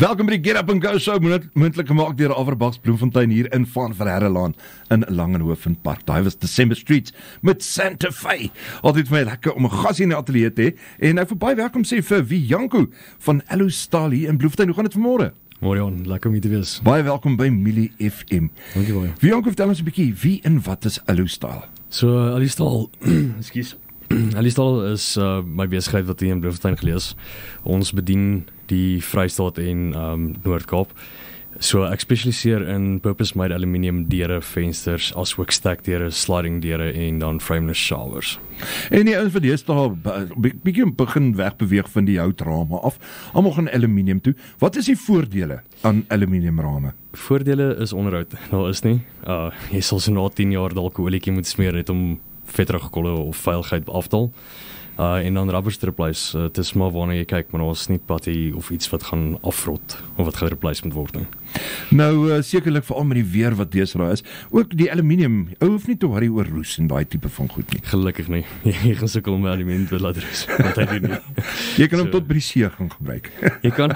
Welkom by die Get Up and Go Show, moontlik gemaak deur Averbaks Bloemfontein hier in Van Verherrelaan in Langenhoven Park. Daai was December Streets met Santa Fe. Altyd vir my lekker om 'n gas in die ateljee te hê. En nou vir baie welkom sê vir Wianco van Allo Staal hier in Bloemfontein. Hoe gaan dit vanmôre? Môre Jan, lekker om hier te wees. Baie welkom by Milie FM. Dankie baie. Wianco, vertel ons 'n bietjie, wie en wat is Allo Staal? So Allo Staal, ekskuus. Allo Staal is my besigheid wat hier in Bloemfontein gelees. Ons bedien die Vrystaat en Noord-Kaap. So ek spesialiseer in purpose-made aluminium deure, vensters, asook stekdeure, sliding deure en dan frameless showers. En die ouens wat deesdae bietjie begin wegbeweeg van die houtrame af, almal gaan aluminium toe. Wat is die voordele aan aluminiumrame? Voordele is onderhoud. Daar is nie. Jy sal so na 10 jaar dalk 'n olietjie moet smeer net om vetterige kolle of vuiligheid af te haal. En dan rubberstripluis, het is maar waarna jy kyk, maar daar is nie patty of iets wat gaan afrot of wat gereplace moet word nie. Nou, sekerlik veral met die weer wat deesdae is, ook die aluminium, ou hoef nie te worry oor roes en daai tipe van goed nie. Gelukkig nie. Jy gaan sukkel om aluminium te laat roes, want hy doen nie. Jy kan hom tot by die see gaan gebruik. Jy kan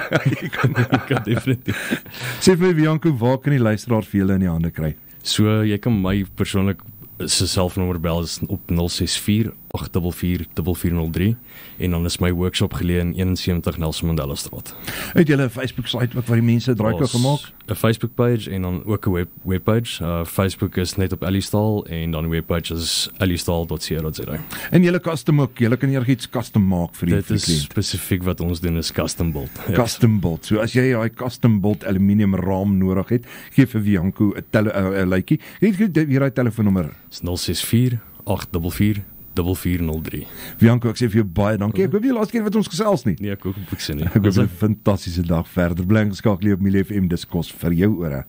definitief. Sê vir my, Wianco, waar kan die luisteraar vir julle in die hande kry? So, jy kan my persoonlik sy selfnommer bel is op 064-844-4403 en dan is my workshop geleë in 71 Nelson Mandela Straat. Het julle 'n Facebook site waar die mense draai kan gemaak? 'n Facebook page en dan ook 'n webpage. Facebook is net op Allo Staal en dan webpage is allostaal.co.za. En julle custom ook, julle kan enigiets custom maak vir die Dit is kliënt. spesifiek wat ons doen is custom build. Custom build. So as jy daai custom build aluminium raam nodig het, gee vir Wianco 'n lykie. Hier daai telefoonnommer. 064-844-4403. Wianco, ek sê vir jou baie dankie. Ek hoop jy laaste keer wat ons gesels nie. Nee, ek ook op nie. Ek hoop jy 'n fantastiese dag verder. Bly geskakel op Milie FM, dis kos vir jou ore.